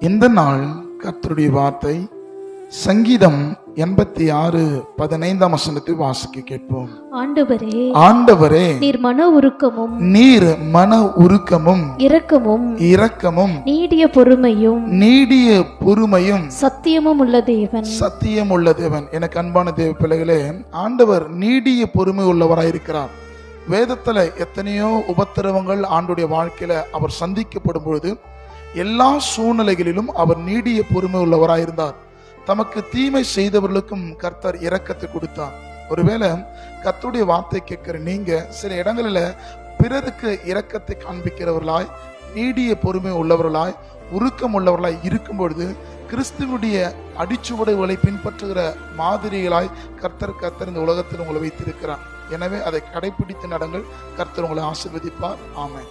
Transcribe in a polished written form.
இந்த நாள் கர்த்தருடைய வார்த்தை சங்கீதம் 86:15 வசனத்தை வாசிக்க கேட்போம். ஆண்டவரே நீர் மன உருக்கமும் இரக்கமும் நீடிய பொறுமையும் சத்தியமும் உள்ள தேவன். எனக்கு அன்பான தேவ பிள்ளைகளே, ஆண்டவர் நீடிய பொறுமை உள்ளவராயிருக்கிறார். வேதத்துல எத்தனையோ உபத்திரவங்கள் ஆண்டுடைய வாழ்க்கையில அவர் சந்திக்கப்படும் பொழுது எல்லா சூழ்நிலைகளிலும் அவர் நீடிய பொறுமை உள்ளவராயிருந்தார். தமக்கு தீமை செய்தவர்களுக்கும் கர்த்தர் இரக்கத்தை கொடுத்தார். ஒருவேளை கர்த்தருடைய வார்த்தை கேட்கிற நீங்க சில இடங்களில பிறருக்கு இரக்கத்தை காண்பிக்கிறவர்களாய், நீடிய பொறுமை உள்ளவர்களாய், உருக்கம் உள்ளவர்களாய் இருக்கும் பொழுது கிறிஸ்துவனுடைய அடிச்சுவடுகளை பின்பற்றுகிற மாதிரிகளாய் கர்த்தர் இந்த உலகத்தில் உங்களை வைத்திருக்கிறார். எனவே அதை கடைபிடித்து நடங்கள். கர்த்தர் உங்களை ஆசீர்வதிப்பார். ஆமென்.